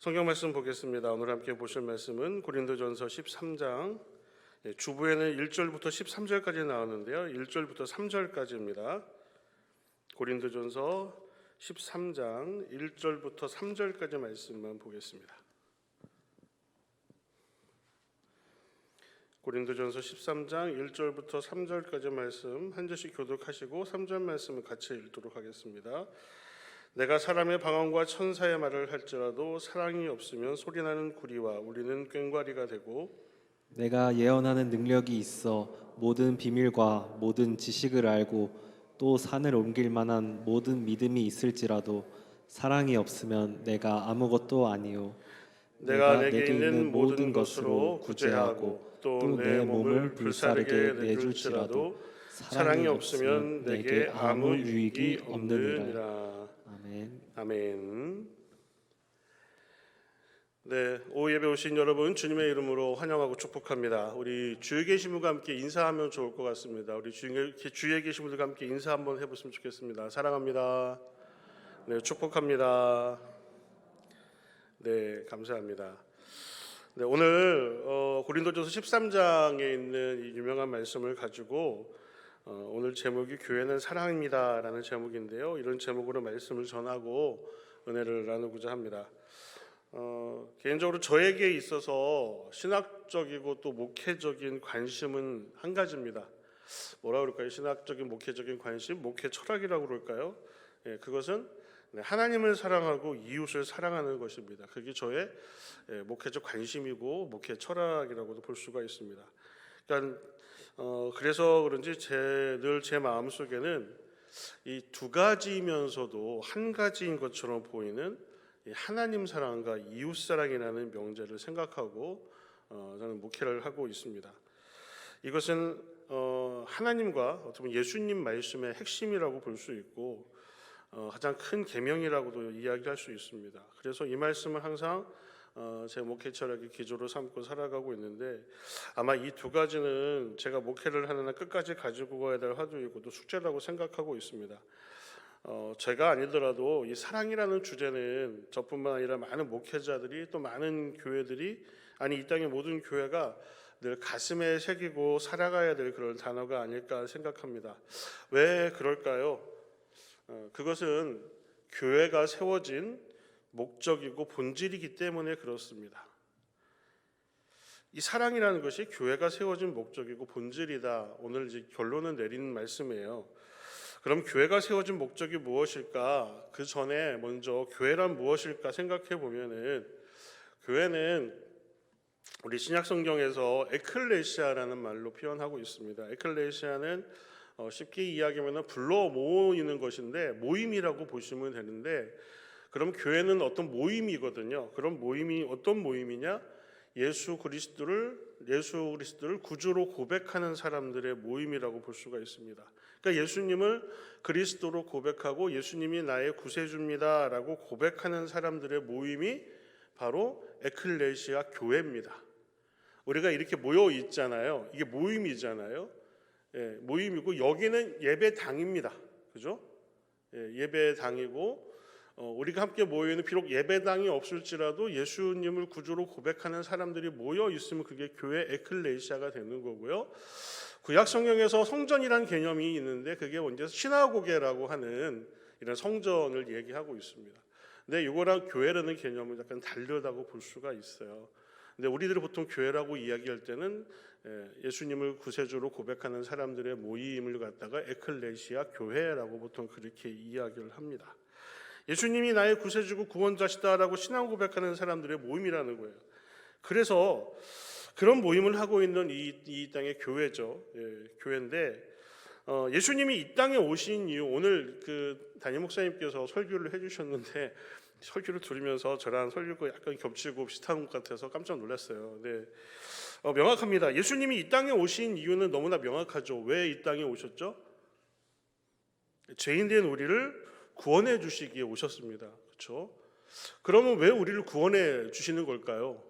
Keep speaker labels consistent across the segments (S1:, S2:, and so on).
S1: 성경 말씀 보겠습니다. 오늘 함께 보실 말씀은 고린도전서 13장 주부에는 1절부터 13절까지 나오는데요. 1절부터 3절까지입니다. 고린도전서 13장 1절부터 3절까지 말씀만 보겠습니다. 고린도전서 13장 1절부터 3절까지 말씀 한 절씩 교독하시고 3절 말씀을 같이 읽도록 하겠습니다. 내가 사람의 방언과 천사의 말을 할지라도 사랑이 없으면 소리나는 구리와 울리는 꽹과리가 되고,
S2: 내가 예언하는 능력이 있어 모든 비밀과 모든 지식을 알고 또 산을 옮길 만한 모든 믿음이 있을지라도 사랑이 없으면 내가 아무것도 아니요.
S1: 내가 내게 있는 모든 것으로 구제하고 또 내 몸을 불사르게 내줄지라도 사랑이 없으면 내게 아무 유익이 없느니라.
S2: 아멘.
S1: 아멘. 네, 오후 예배 오신 여러분 주님의 이름으로 환영하고 축복합니다. 우리 주에 계신 분과 함께 인사하면 좋을 것 같습니다. 우리 주에 계신 분들과 함께 인사 한번 해보시면 좋겠습니다. 사랑합니다. 네, 축복합니다. 네, 감사합니다. 네, 오늘 고린도전서 13장에 있는 이 유명한 말씀을 가지고 오늘 제목이 교회는 사랑입니다라는 제목인데요. 이런 제목으로 말씀을 전하고 은혜를 나누고자 합니다. 개인적으로 저에게 있어서 신학적이고 또 목회적인 관심은 한 가지입니다. 뭐라 그럴까요? 신학적인 목회적인 관심, 목회 철학이라고 그럴까요? 예, 그것은 하나님을 사랑하고 이웃을 사랑하는 것입니다. 그게 저의 목회적 관심이고 목회 철학이라고도 볼 수가 있습니다. 그러니까 그래서 그런지 늘 제 마음속에는 이 두 가지이면서도 한 가지인 것처럼 보이는 하나님 사랑과 이웃 사랑이라는 명제를 생각하고 저는 목회를 하고 있습니다. 이것은 하나님과 어떻게 보면 예수님 말씀의 핵심이라고 볼 수 있고 가장 큰 계명이라고도 이야기할 수 있습니다. 그래서 이 말씀을 항상 제 목회 철학의 기조로 삼고 살아가고 있는데, 아마 이 두 가지는 제가 목회를 하는 한 끝까지 가지고 가야 될 화두이고 또 숙제라고 생각하고 있습니다. 제가 아니더라도 이 사랑이라는 주제는 저뿐만 아니라 많은 목회자들이 또 많은 교회들이, 아니 이 땅의 모든 교회가 늘 가슴에 새기고 살아가야 될 그런 단어가 아닐까 생각합니다. 왜 그럴까요? 그것은 교회가 세워진 목적이고 본질이기 때문에 그렇습니다. 이 사랑이라는 것이 교회가 세워진 목적이고 본질이다. 오늘 이제 결론을 내리는 말씀이에요. 그럼 교회가 세워진 목적이 무엇일까? 그 전에 먼저 교회란 무엇일까 생각해 보면은, 교회는 우리 신약 성경에서 에클레시아라는 말로 표현하고 있습니다. 에클레시아는 쉽게 이야기하면 불러 모이는 것인데 모임이라고 보시면 되는데, 그럼 교회는 어떤 모임이거든요. 그럼 모임이 어떤 모임이냐? 예수 그리스도를 구주로 고백하는 사람들의 모임이라고 볼 수가 있습니다. 그러니까 예수님을 그리스도로 고백하고 예수님이 나의 구세주입니다라고 고백하는 사람들의 모임이 바로 에클레시아 교회입니다. 우리가 이렇게 모여 있잖아요. 이게 모임이잖아요. 예, 모임이고 여기는 예배당입니다. 그죠? 예, 예배당이고 우리가 함께 모여있는, 비록 예배당이 없을지라도 예수님을 구주로 고백하는 사람들이 모여 있으면 그게 교회 에클레시아가 되는 거고요. 구약 성경에서 성전이라는 개념이 있는데 그게 먼저 시나고게라고 하는 이런 성전을 얘기하고 있습니다. 근데 이거랑 교회라는 개념은 약간 다르다고 볼 수가 있어요. 근데 우리들이 보통 교회라고 이야기할 때는 예수님을 구세주로 고백하는 사람들의 모임을 갖다가 에클레시아 교회라고 보통 그렇게 이야기를 합니다. 예수님이 나의 구세주고 구원자시다라고 신앙 고백하는 사람들의 모임이라는 거예요. 그래서 그런 모임을 하고 있는 이 땅의 교회죠. 예, 교회인데 예수님이 이 땅에 오신 이유, 오늘 그 담임 목사님께서 설교를 해주셨는데 설교를 들으면서 저랑 설교가 약간 겹치고 비슷한 것 같아서 깜짝 놀랐어요. 네, 명확합니다. 예수님이 이 땅에 오신 이유는 너무나 명확하죠. 왜 이 땅에 오셨죠? 죄인된 우리를 구원해 주시기에 오셨습니다. 그렇죠? 그러면 왜 우리를 구원해 주시는 걸까요?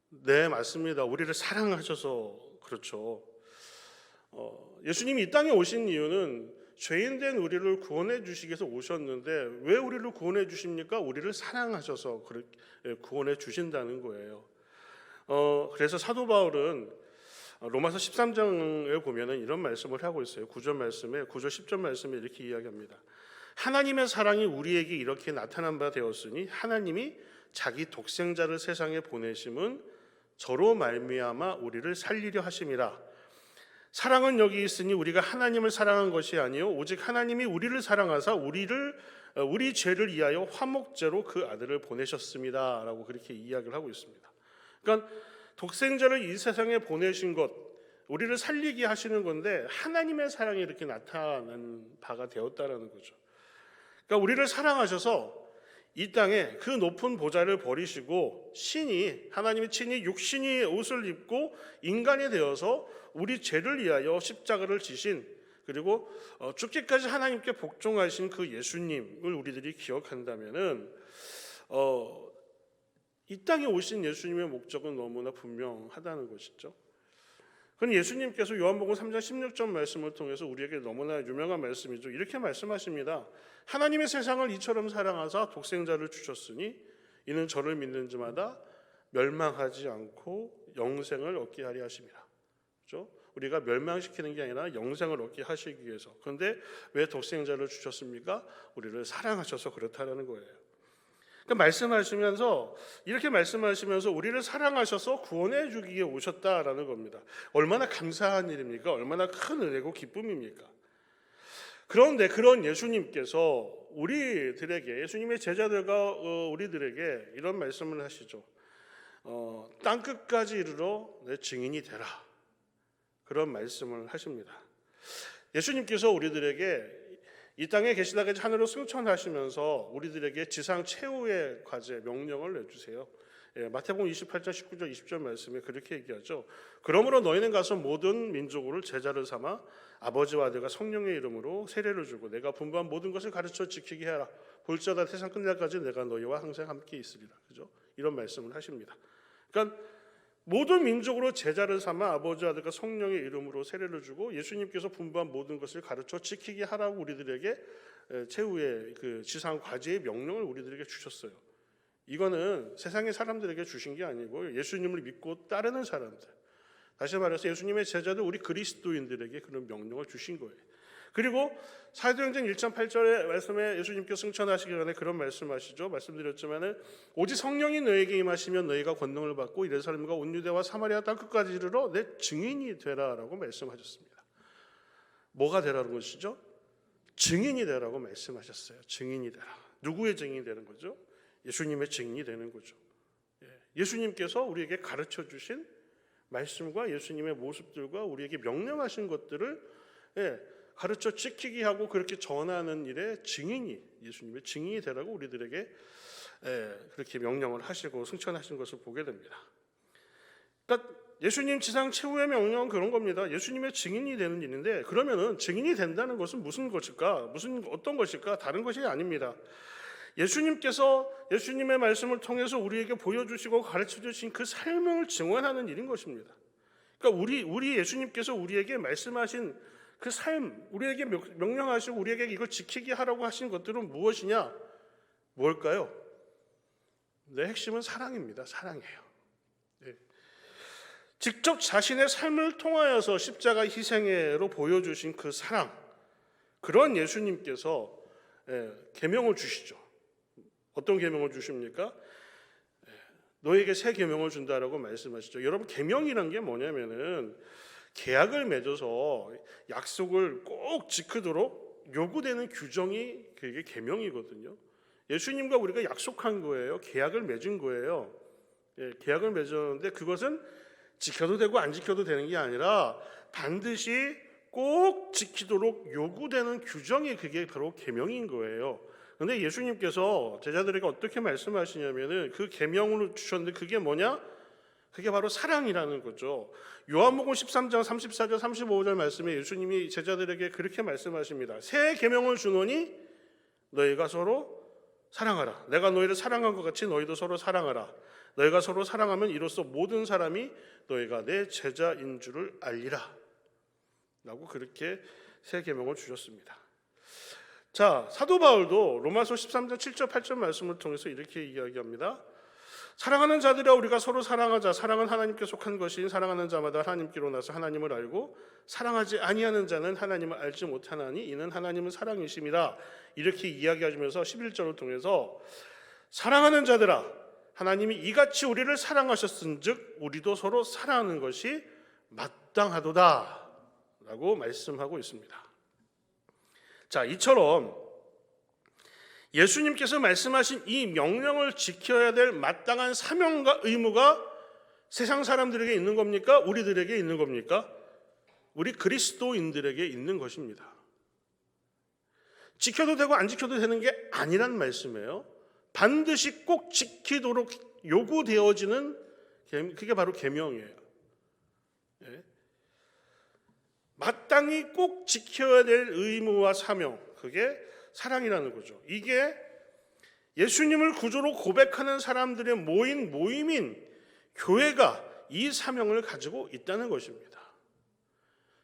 S1: 네, 맞습니다. 우리를 사랑하셔서 그렇죠. 예수님이 이 땅에 오신 이유는 죄인된 우리를 구원해 주시기 위해서 오셨는데 왜 우리를 구원해 주십니까? 우리를 사랑하셔서 구원해 주신다는 거예요. 그래서 사도 바울은 로마서 13장에 보면은 이런 말씀을 하고 있어요. 9절 10절 말씀에 이렇게 이야기합니다. 하나님의 사랑이 우리에게 이렇게 나타난 바 되었으니 하나님이 자기 독생자를 세상에 보내심은 저로 말미암아 우리를 살리려 하심이라. 사랑은 여기 있으니 우리가 하나님을 사랑한 것이 아니요 오직 하나님이 우리를 사랑하사 우리 죄를 위하여 화목제로 그 아들을 보내셨습니다라고 그렇게 이야기를 하고 있습니다. 그러니까 독생자를 이 세상에 보내신 것, 우리를 살리게 하시는 건데 하나님의 사랑이 이렇게 나타난 바가 되었다라는 거죠. 그러니까 우리를 사랑하셔서 이 땅에 그 높은 보좌를 버리시고 하나님의 친히 육신의 옷을 입고 인간이 되어서 우리 죄를 위하여 십자가를 지신, 그리고 죽기까지 하나님께 복종하신 그 예수님을 우리들이 기억한다면은 이 땅에 오신 예수님의 목적은 너무나 분명하다는 것이죠. 그럼 예수님께서 요한복음 3장 16절 말씀을 통해서 우리에게 너무나 유명한 말씀이죠. 이렇게 말씀하십니다. 하나님의 세상을 이처럼 사랑하사 독생자를 주셨으니 이는 저를 믿는 자마다 멸망하지 않고 영생을 얻게 하려 하심이라. 그렇죠? 우리가 멸망시키는 게 아니라 영생을 얻게 하시기 위해서. 그런데 왜 독생자를 주셨습니까? 우리를 사랑하셔서 그렇다라는 거예요. 그러니까 이렇게 말씀하시면서 우리를 사랑하셔서 구원해 주기 위해 오셨다라는 겁니다. 얼마나 감사한 일입니까? 얼마나 큰 은혜고 기쁨입니까? 그런데 그런 예수님께서 예수님의 제자들과 우리들에게 이런 말씀을 하시죠. 땅끝까지 이르러 내 증인이 되라. 그런 말씀을 하십니다. 예수님께서 우리들에게 이 땅에 계시다가 하늘로 승천하시면서 우리들에게 지상 최후의 과제 명령을 내주세요. 마태복음 28장 19절 20절 말씀에 그렇게 얘기하죠. 그러므로 너희는 가서 모든 민족을 제자를 삼아 아버지와 아들과 성령의 이름으로 세례를 주고 내가 분부한 모든 것을 가르쳐 지키게 하라. 볼지어다 세상 끝날까지 내가 너희와 항상 함께 있으리라. 그죠? 이런 말씀을 하십니다. 그러니까 모든 민족으로 제자를 삼아 아버지와 아들과 성령의 이름으로 세례를 주고 예수님께서 분부한 모든 것을 가르쳐 지키게 하라고 우리들에게 최후의 그 지상 과제의 명령을 우리들에게 주셨어요. 이거는 세상의 사람들에게 주신 게 아니고 예수님을 믿고 따르는 사람들, 다시 말해서 예수님의 제자들 우리 그리스도인들에게 그런 명령을 주신 거예요. 그리고 사도행전 1장 8절의 말씀에 예수님께서 승천하시기 전에 그런 말씀하시죠. 말씀드렸지만은 오직 성령이 너에게 임하시면 너희가 권능을 받고 예루살렘과 온 유대와 사마리아 땅끝까지 이르러 내 증인이 되라라고 말씀하셨습니다. 뭐가 되라는 것이죠? 증인이 되라고 말씀하셨어요. 증인이 되라. 누구의 증인이 되는 거죠? 예수님의 증인이 되는 거죠. 예수님께서 우리에게 가르쳐 주신 말씀과 예수님의 모습들과 우리에게 명령하신 것들을 가르쳐 지키게 하고 그렇게 전하는 일에 예수님의 증인이 되라고 우리들에게 그렇게 명령을 하시고 승천하신 것을 보게 됩니다. 그러니까 예수님 지상 최후의 명령은 그런 겁니다. 예수님의 증인이 되는 일인데, 그러면은 증인이 된다는 것은 무슨 것일까? 어떤 것일까? 다른 것이 아닙니다. 예수님께서 예수님의 말씀을 통해서 우리에게 보여주시고 가르쳐 주신 그 삶을 증언하는 일인 것입니다. 그러니까 우리 예수님께서 우리에게 말씀하신 그 삶, 우리에게 명령하시고 우리에게 이걸 지키게 하라고 하신 것들은 무엇이냐? 뭘까요? 네, 핵심은 사랑입니다. 사랑이에요. 네. 직접 자신의 삶을 통하여서 십자가 희생으로 보여주신 그 사랑, 그런 예수님께서 계명을 주시죠. 어떤 계명을 주십니까? 너에게 새 계명을 준다라고 말씀하시죠. 여러분, 계명이란 게 뭐냐면은 계약을 맺어서 약속을 꼭 지키도록 요구되는 규정이 그게 계명이거든요. 예수님과 우리가 약속한 거예요. 계약을 맺은 거예요. 계약을 맺었는데 그것은 지켜도 되고 안 지켜도 되는 게 아니라 반드시 꼭 지키도록 요구되는 규정이 그게 바로 계명인 거예요. 그런데 예수님께서 제자들에게 어떻게 말씀하시냐면은 그 계명을 주셨는데 그게 뭐냐? 그게 바로 사랑이라는 거죠. 요한복음 13장 34절 35절 말씀에 예수님이 제자들에게 그렇게 말씀하십니다. 새 계명을 주노니 너희가 서로 사랑하라. 내가 너희를 사랑한 것 같이 너희도 서로 사랑하라. 너희가 서로 사랑하면 이로써 모든 사람이 너희가 내 제자인 줄을 알리라. 라고 그렇게 새 계명을 주셨습니다. 자, 사도 바울도 로마서 13장 7절 8절 말씀을 통해서 이렇게 이야기합니다. 사랑하는 자들아 우리가 서로 사랑하자. 사랑은 하나님께 속한 것인 사랑하는 자마다 하나님께로 나서 하나님을 알고 사랑하지 아니하는 자는 하나님을 알지 못하나니 이는 하나님은 사랑이심이라. 이렇게 이야기하면서 11절을 통해서 사랑하는 자들아 하나님이 이같이 우리를 사랑하셨은즉 우리도 서로 사랑하는 것이 마땅하도다 라고 말씀하고 있습니다. 자, 이처럼 예수님께서 말씀하신 이 명령을 지켜야 될 마땅한 사명과 의무가 세상 사람들에게 있는 겁니까? 우리들에게 있는 겁니까? 우리 그리스도인들에게 있는 것입니다. 지켜도 되고 안 지켜도 되는 게 아니란 말씀이에요. 반드시 꼭 지키도록 요구되어지는 그게 바로 계명이에요. 예. 마땅히 꼭 지켜야 될 의무와 사명, 그게 사랑이라는 거죠. 이게 예수님을 구주로 고백하는 사람들의 모임인 교회가 이 사명을 가지고 있다는 것입니다.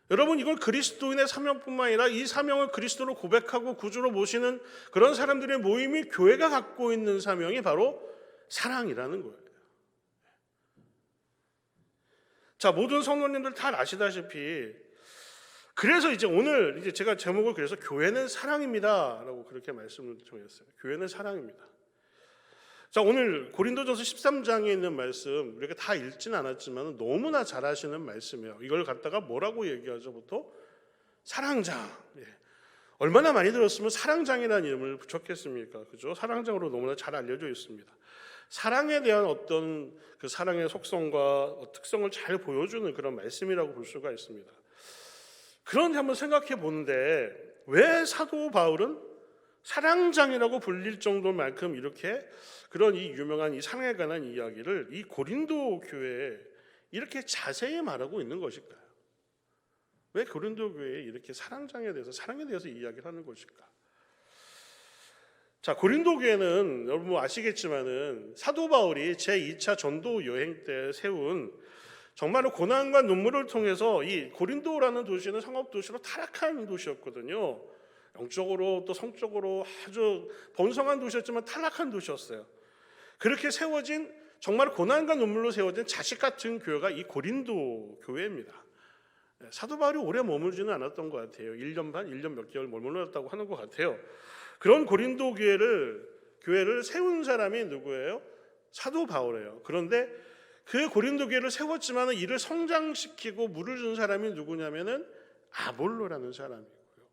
S1: 여러분, 이걸 그리스도인의 사명뿐만 아니라 이 사명을 그리스도로 고백하고 구주로 모시는 그런 사람들의 모임이 교회가 갖고 있는 사명이 바로 사랑이라는 거예요. 자, 모든 성도님들 다 아시다시피 그래서 이제 오늘 이제 제가 제목을 그래서 교회는 사랑입니다라고 그렇게 말씀을 드렸어요. 교회는 사랑입니다. 자, 오늘 고린도전서 13장에 있는 말씀 우리가 다 읽지는 않았지만 너무나 잘 아시는 말씀이에요. 이걸 갖다가 뭐라고 얘기하죠? 보통 사랑장. 예. 얼마나 많이 들었으면 사랑장이라는 이름을 붙였겠습니까? 그죠? 사랑장으로 너무나 잘 알려져 있습니다. 사랑에 대한 어떤 그 사랑의 속성과 특성을 잘 보여주는 그런 말씀이라고 볼 수가 있습니다. 그런데 한번 생각해 보는데 왜 사도 바울은 사랑장이라고 불릴 정도만큼 이렇게 그런 이 유명한 이 사랑에 관한 이야기를 이 고린도 교회에 이렇게 자세히 말하고 있는 것일까요? 왜 고린도 교회에 이렇게 사랑장에 대해서 사랑에 대해서 이야기를 하는 것일까? 자, 고린도 교회는 여러분 뭐 아시겠지만은 사도 바울이 제2차 전도 여행 때 세운 정말로 고난과 눈물을 통해서 이 고린도라는 도시는 상업 도시로 타락한 도시였거든요. 영적으로 또 성적으로 아주 번성한 도시였지만 타락한 도시였어요. 그렇게 세워진 정말 고난과 눈물로 세워진 자식 같은 교회가 이 고린도 교회입니다. 사도 바울이 오래 머물지는 않았던 것 같아요. 1년 반, 1년 몇 개월 머물렀다고 하는 것 같아요. 그런 고린도 교회를 세운 사람이 누구예요? 사도 바울이에요. 그런데 그 고린도 교회를 세웠지만 이를 성장시키고 물을 준 사람이 누구냐면은 아볼로라는 사람이고요.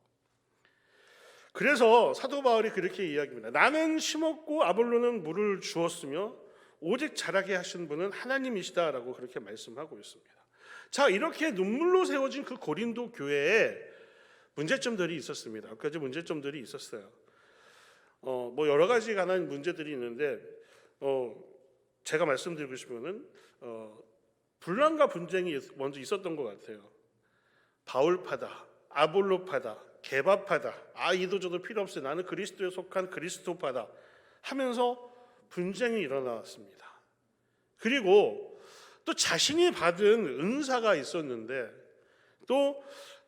S1: 그래서 사도 바울이 그렇게 이야기합니다. 나는 심었고 아볼로는 물을 주었으며 오직 자라게 하신 분은 하나님이시다라고 그렇게 말씀하고 있습니다. 자, 이렇게 눈물로 세워진 그 고린도 교회에 문제점들이 있었습니다. 몇 가지 문제점들이 있었어요. 뭐 여러 가지 관한 문제들이 있는데 제가 말씀드리고 싶으면은 분란과 분쟁이 먼저 있었던 것 같아요. 바울파다, 아볼로파다, 개바파다. 이도 저도 필요 없어요. 나는 그리스도에 속한 그리스도파다 하면서 분쟁이 일어났습니다. 그리고 또 자신이 받은 은사가 있었는데 또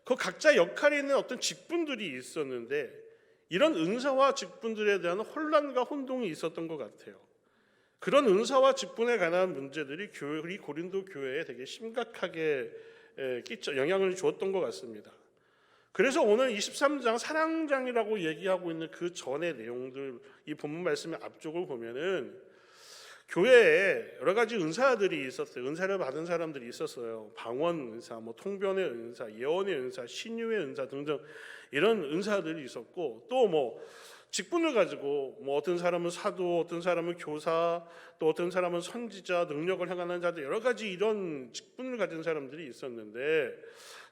S1: 그 각자 역할에 있는 어떤 직분들이 있었는데 이런 은사와 직분들에 대한 혼란과 혼동이 있었던 것 같아요. 그런 은사와 직분에 관한 문제들이 우리 고린도 교회에 되게 심각하게 영향을 주었던 것 같습니다. 그래서 오늘 23장 사랑장이라고 얘기하고 있는 그 전의 내용들, 이 본문 말씀의 앞쪽을 보면은 교회에 여러 가지 은사들이 있었어요. 은사를 받은 사람들이 있었어요. 방언 은사, 뭐 통변의 은사, 예언의 은사, 신유의 은사 등등 이런 은사들이 있었고 또 뭐 직분을 가지고 뭐 어떤 사람은 사도, 어떤 사람은 교사, 또 어떤 사람은 선지자, 능력을 행하는 자들 여러 가지 이런 직분을 가진 사람들이 있었는데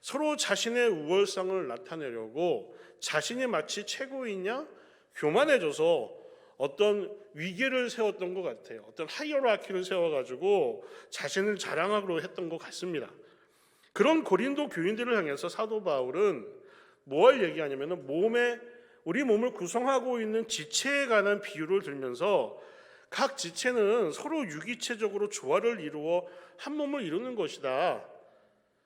S1: 서로 자신의 우월성을 나타내려고 자신이 마치 최고이냐 교만해져서 어떤 위계를 세웠던 것 같아요. 어떤 하이어라키를 세워가지고 자신을 자랑하기로 했던 것 같습니다. 그런 고린도 교인들을 향해서 사도 바울은 뭘 얘기하냐면은 우리 몸을 구성하고 있는 지체에 관한 비유를 들면서 각 지체는 서로 유기체적으로 조화를 이루어 한 몸을 이루는 것이다.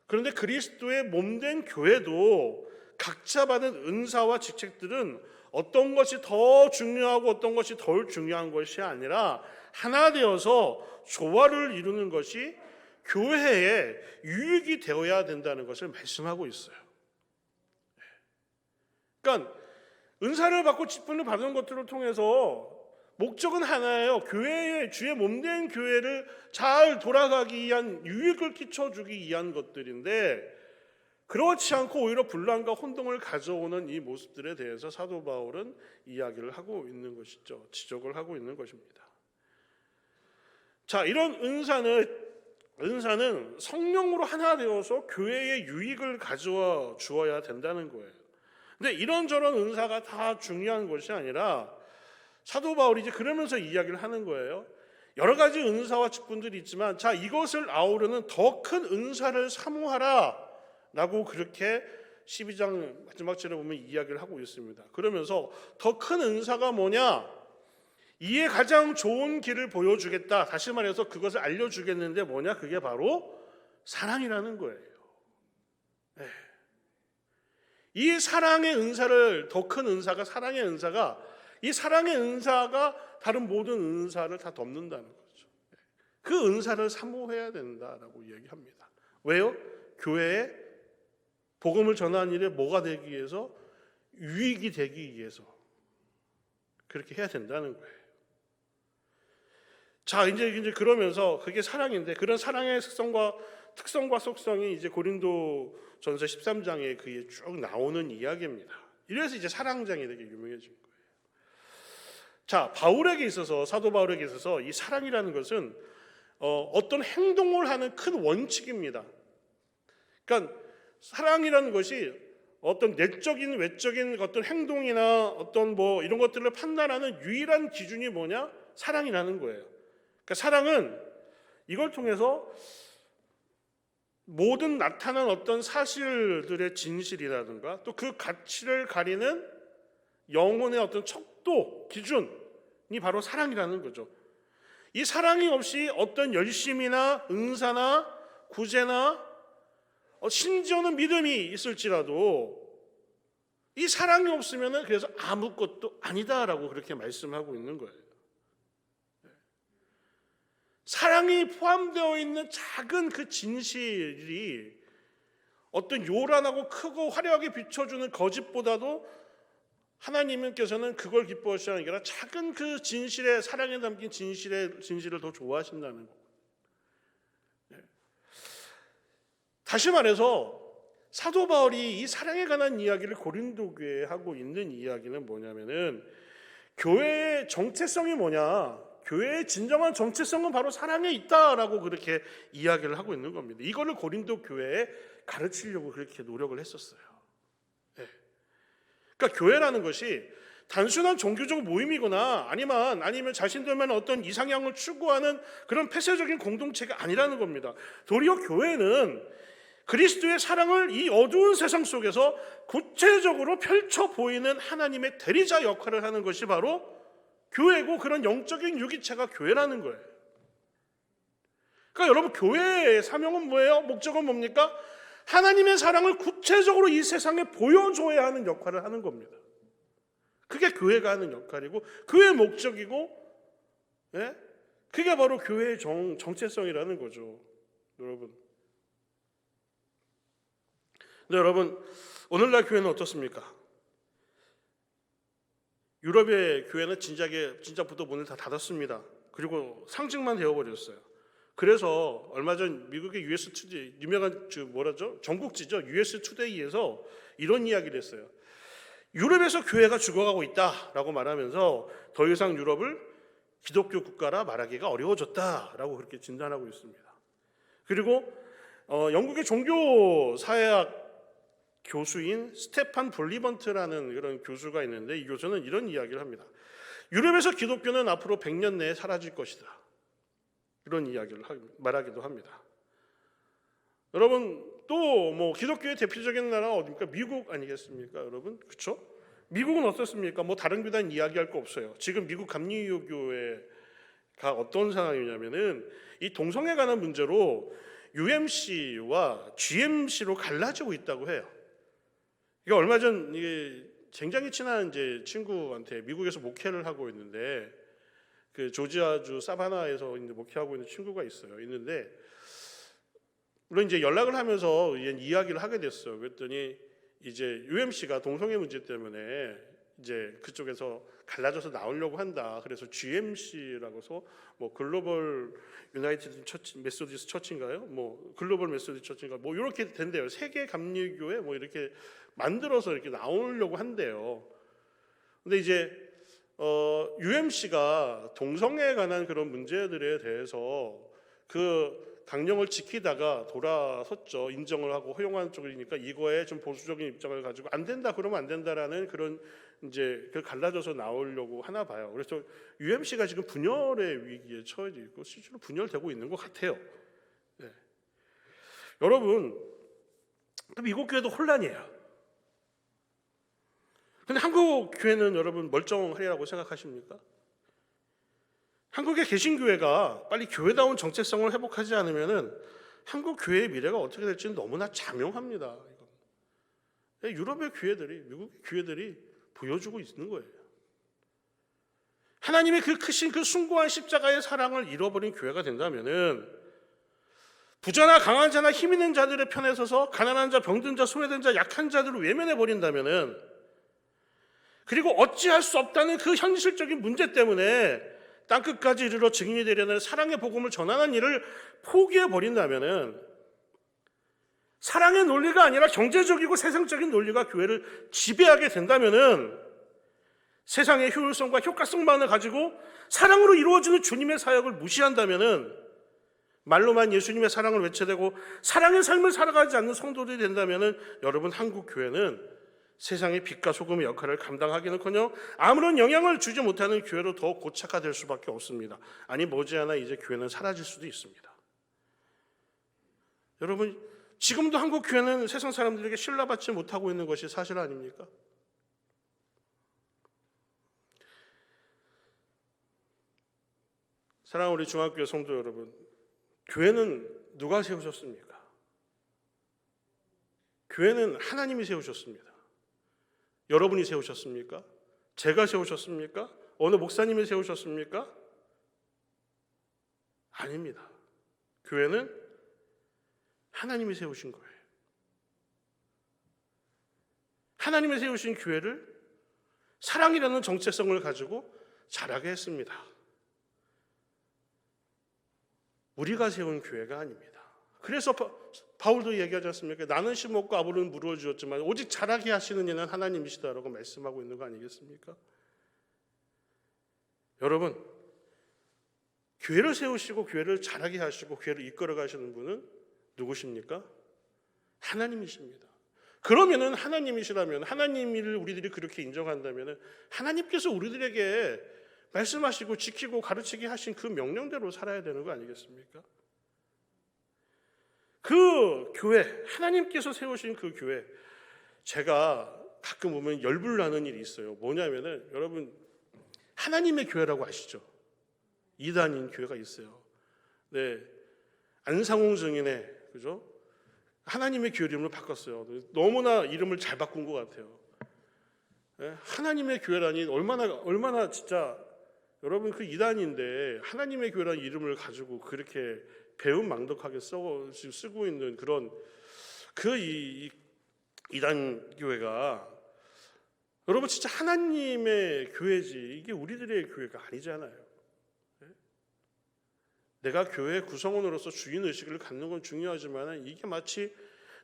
S1: 그런데 그리스도의 몸된 교회도 각자 받은 은사와 직책들은 어떤 것이 더 중요하고 어떤 것이 덜 중요한 것이 아니라 하나 되어서 조화를 이루는 것이 교회의 유익이 되어야 된다는 것을 말씀하고 있어요. 그러니까 은사를 받고 직분을 받은 것들을 통해서 목적은 하나예요. 교회의 주의 몸된 교회를 잘 돌아가기 위한 유익을 끼쳐주기 위한 것들인데, 그렇지 않고 오히려 분란과 혼동을 가져오는 이 모습들에 대해서 사도 바울은 이야기를 하고 있는 것이죠. 지적을 하고 있는 것입니다. 자, 이런 은사는 성령으로 하나 되어서 교회의 유익을 가져와 주어야 된다는 거예요. 근데 이런저런 은사가 다 중요한 것이 아니라 사도 바울이 이제 그러면서 이야기를 하는 거예요. 여러 가지 은사와 직분들이 있지만, 자, 이것을 아우르는 더 큰 은사를 사모하라 라고 그렇게 12장 마지막 절에 보면 이야기를 하고 있습니다. 그러면서 더 큰 은사가 뭐냐? 이에 가장 좋은 길을 보여주겠다. 다시 말해서 그것을 알려주겠는데 뭐냐? 그게 바로 사랑이라는 거예요. 네. 이 사랑의 은사를, 더 큰 은사가 사랑의 은사가, 이 사랑의 은사가 다른 모든 은사를 다 덮는다는 거죠. 그 은사를 사모해야 된다라고 이야기합니다. 왜요? 교회에 복음을 전하는 일에 뭐가 되기 위해서? 유익이 되기 위해서 그렇게 해야 된다는 거예요. 자, 이제 그러면서 그게 사랑인데, 그런 사랑의 특성과 속성이 이제 고린도전서 13장에 그게 쭉 나오는 이야기입니다. 이래서 이제 사랑장이 되게 유명해진 거예요. 자, 사도 바울에게 있어서 이 사랑이라는 것은 어떤 행동을 하는 큰 원칙입니다. 그러니까 사랑이라는 것이 어떤 내적인 외적인 어떤 행동이나 어떤 뭐 이런 것들을 판단하는 유일한 기준이 뭐냐? 사랑이라는 거예요. 그러니까 사랑은 이걸 통해서 모든 나타난 어떤 사실들의 진실이라든가 또 그 가치를 가리는 영혼의 어떤 척도, 기준이 바로 사랑이라는 거죠. 이 사랑이 없이 어떤 열심이나 은사나 구제나 심지어는 믿음이 있을지라도 이 사랑이 없으면 그래서 아무것도 아니다라고 그렇게 말씀하고 있는 거예요. 사랑이 포함되어 있는 작은 그 진실이 어떤 요란하고 크고 화려하게 비춰주는 거짓보다도 하나님께서는 그걸 기뻐하시는 게 아니라 작은 그 진실에, 사랑에 담긴 진실을 더 좋아하신다는 거예요. 다시 말해서 사도 바울이 이 사랑에 관한 이야기를 고린도 교회에 하고 있는 이야기는 뭐냐면은, 교회의 정체성이 뭐냐? 교회의 진정한 정체성은 바로 사랑에 있다라고 그렇게 이야기를 하고 있는 겁니다. 이거를 고린도 교회에 가르치려고 그렇게 노력을 했었어요. 네. 그러니까 교회라는 것이 단순한 종교적 모임이거나 아니면 자신들만 어떤 이상향을 추구하는 그런 폐쇄적인 공동체가 아니라는 겁니다. 도리어 교회는 그리스도의 사랑을 이 어두운 세상 속에서 구체적으로 펼쳐 보이는 하나님의 대리자 역할을 하는 것이 바로 교회고, 그런 영적인 유기체가 교회라는 거예요. 그러니까 여러분, 교회의 사명은 뭐예요? 목적은 뭡니까? 하나님의 사랑을 구체적으로 이 세상에 보여줘야 하는 역할을 하는 겁니다. 그게 교회가 하는 역할이고 교회의 목적이고, 예? 그게 바로 교회의 정체성이라는 거죠, 여러분. 근데 여러분, 오늘날 교회는 어떻습니까? 유럽의 교회는 진짜부터 문을 다 닫았습니다. 그리고 상징만 되어버렸어요. 그래서 얼마 전 미국의 US 투데이, 유명한 전국지죠, US 투데이에서 이런 이야기를 했어요. 유럽에서 교회가 죽어가고 있다라고 말하면서 더 이상 유럽을 기독교 국가라 말하기가 어려워졌다라고 그렇게 진단하고 있습니다. 그리고 영국의 종교사회학 교수인 스테판 볼리번트라는 그런 교수가 있는데, 이 교수는 이런 이야기를 합니다. 유럽에서 기독교는 앞으로 100년 내에 사라질 것이다, 이런 이야기를 말하기도 합니다. 여러분, 또 뭐 기독교의 대표적인 나라가 어디입니까? 미국 아니겠습니까, 여러분? 그렇죠? 미국은 어떻습니까? 뭐 다른 교단 이야기할 거 없어요. 지금 미국 감리교회가 어떤 상황이냐면은 이 동성애 관한 문제로 UMC와 GMC로 갈라지고 있다고 해요. 이게 얼마 전 굉장히 친한 이제 친구한테 미국에서 목회를 하고 있는데 그 조지아주 사바나에서 이제 목회하고 있는 친구가 있어요. 있는데 물론 이제 연락을 하면서 이야기를 하게 됐어요. 그랬더니 이제 UMC가 동성애 문제 때문에 이제 그쪽에서 갈라져서 나오려고 한다. 그래서 GMC라고 해서 뭐 글로벌 유나이티드 처치 메소디스 처치인가요? 뭐 글로벌 메소디 처치인가 뭐 이렇게 된대요. 세계 감리교회 뭐 이렇게 만들어서 이렇게 나오려고 한대요. 근데 이제 UMC가 동성애에 관한 그런 문제들에 대해서 그 강령을 지키다가 돌아섰죠. 인정을 하고 허용하는 쪽이니까 이거에 좀 보수적인 입장을 가지고 안 된다 그러면 안 된다라는 그런 이제 그 갈라져서 나오려고 하나 봐요. 그래서 UMC가 지금 분열의 위기에 처해져 있고 실제로 분열되고 있는 것 같아요. 네. 여러분, 미국 교회도 혼란이에요. 근데 한국 교회는 여러분 멀쩡하리라고 생각하십니까? 한국의 개신교회가 빨리 교회다운 정체성을 회복하지 않으면은 한국 교회의 미래가 어떻게 될지는 너무나 자명합니다. 유럽의 교회들이, 미국의 교회들이 보여주고 있는 거예요. 하나님의 그 크신 그 숭고한 십자가의 사랑을 잃어버린 교회가 된다면은 부자나 강한 자나 힘 있는 자들의 편에 서서 가난한 자, 병든 자, 소외된 자, 약한 자들을 외면해 버린다면은 그리고 어찌할 수 없다는 그 현실적인 문제 때문에 땅끝까지 이르러 증인이 되려는 사랑의 복음을 전하는 일을 포기해 버린다면은 사랑의 논리가 아니라 경제적이고 세상적인 논리가 교회를 지배하게 된다면은 세상의 효율성과 효과성만을 가지고 사랑으로 이루어지는 주님의 사역을 무시한다면은 말로만 예수님의 사랑을 외쳐대고 사랑의 삶을 살아가지 않는 성도들이 된다면은 여러분 한국 교회는 세상의 빛과 소금의 역할을 감당하기는커녕 아무런 영향을 주지 못하는 교회로 더 고착화될 수밖에 없습니다. 아니 머지않아 이제 교회는 사라질 수도 있습니다. 여러분 지금도 한국 교회는 세상 사람들에게 신뢰받지 못하고 있는 것이 사실 아닙니까? 사랑하는 우리 중학교 성도 여러분, 교회는 누가 세우셨습니까? 교회는 하나님이 세우셨습니다. 여러분이 세우셨습니까? 제가 세우셨습니까? 어느 목사님이 세우셨습니까? 아닙니다. 교회는 하나님이 세우신 거예요. 하나님이 세우신 교회를 사랑이라는 정체성을 가지고 자라게 했습니다. 우리가 세운 교회가 아닙니다. 그래서 바울도 얘기하지 않습니까? 나는 심었고 아브라함은 물어 주었지만 오직 자라게 하시는 이는 하나님이시다라고 말씀하고 있는 거 아니겠습니까? 여러분, 교회를 세우시고 교회를 자라게 하시고 교회를 이끌어 가시는 분은 누구십니까? 하나님이십니다. 그러면은 하나님이시라면 하나님을 우리들이 그렇게 인정한다면은 하나님께서 우리들에게 말씀하시고 지키고 가르치게 하신 그 명령대로 살아야 되는 거 아니겠습니까? 그 교회, 하나님께서 세우신 그 교회, 제가 가끔 보면 열불나는 일이 있어요. 뭐냐면은 여러분 하나님의 교회라고 아시죠? 이단인 교회가 있어요. 네, 안상홍 증인의 그죠? 하나님의 교회 이름을 바꿨어요. 너무나 이름을 잘 바꾼 것 같아요. 네, 하나님의 교회라니 얼마나 진짜 여러분 그 이단인데 하나님의 교회라는 이름을 가지고 그렇게 배은망덕하게 쓰고 있는 그런 그 이단 교회가 여러분 진짜 하나님의 교회지 이게 우리들의 교회가 아니잖아요. 내가 교회 구성원으로서 주인의식을 갖는 건 중요하지만 이게 마치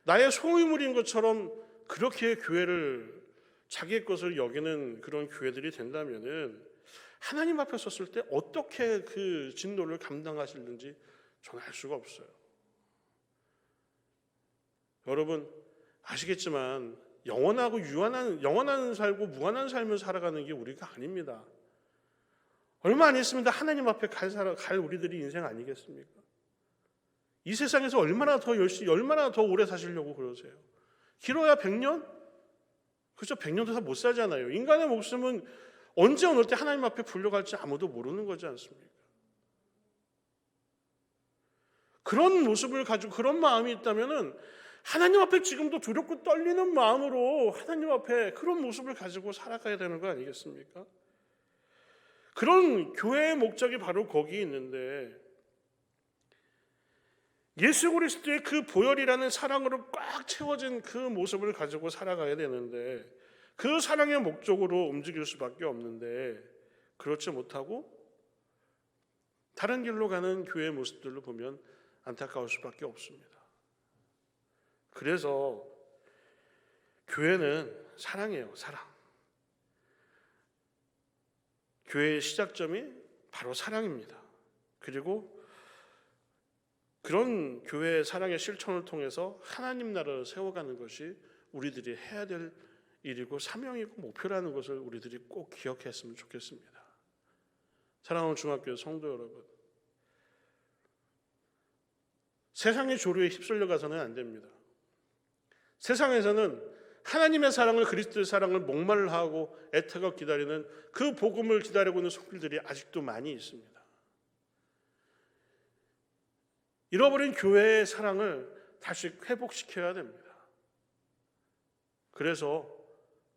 S1: 나의 소유물인 것처럼 그렇게 교회를 자기의 것을 여기는 그런 교회들이 된다면은 하나님 앞에 섰을 때 어떻게 그 진노를 감당하실는지 저는 알 수가 없어요. 여러분 아시겠지만 영원하고 영원한 살고 무한한 삶을 살아가는 게 우리가 아닙니다. 얼마 안 있습니다. 하나님 앞에 갈 우리들이 인생 아니겠습니까? 이 세상에서 얼마나 더 열심히 얼마나 더 오래 사시려고 그러세요? 길어야 100년? 그렇죠. 100년도 다 못 살잖아요. 인간의 목숨은 언제 어느 때 하나님 앞에 불려갈지 아무도 모르는 거지 않습니까? 그런 모습을 가지고 그런 마음이 있다면은 하나님 앞에 지금도 두렵고 떨리는 마음으로 하나님 앞에 그런 모습을 가지고 살아가야 되는 거 아니겠습니까? 그런 교회의 목적이 바로 거기 있는데, 예수 그리스도의 그 보혈이라는 사랑으로 꽉 채워진 그 모습을 가지고 살아가야 되는데, 그 사랑의 목적으로 움직일 수밖에 없는데, 그렇지 못하고 다른 길로 가는 교회의 모습들을 보면 안타까울 수밖에 없습니다. 그래서 교회는 사랑이에요. 사랑. 교회의 시작점이 바로 사랑입니다. 그리고 그런 교회의 사랑의 실천을 통해서 하나님 나라를 세워가는 것이 우리들이 해야 될 일이고 사명이고 목표라는 것을 우리들이 꼭 기억했으면 좋겠습니다. 사랑하는 중학교 성도 여러분, 세상의 조류에 휩쓸려 가서는 안 됩니다. 세상에서는 하나님의 사랑을, 그리스도의 사랑을 목말라하고 애타게 기다리는 그 복음을 기다리고 있는 손길들이 아직도 많이 있습니다. 잃어버린 교회의 사랑을 다시 회복시켜야 됩니다. 그래서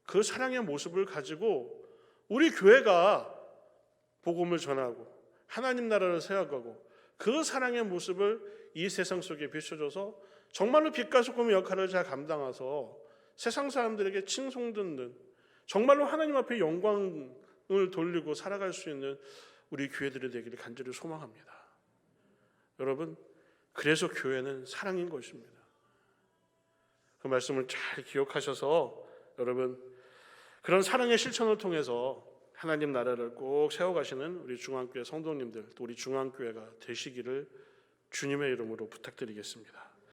S1: 그 사랑의 모습을 가지고 우리 교회가 복음을 전하고 하나님 나라를 세워가고 그 사랑의 모습을 이 세상 속에 비춰줘서 정말로 빛과 소금의 역할을 잘 감당해서 세상 사람들에게 칭송듣는, 정말로 하나님 앞에 영광을 돌리고 살아갈 수 있는 우리 교회들이 되기를 간절히 소망합니다. 여러분, 그래서 교회는 사랑인 것입니다. 그 말씀을 잘 기억하셔서 여러분, 그런 사랑의 실천을 통해서 하나님 나라를 꼭 세워가시는 우리 중앙교회 성도님들, 또 우리 중앙교회가 되시기를 주님의 이름으로 부탁드리겠습니다.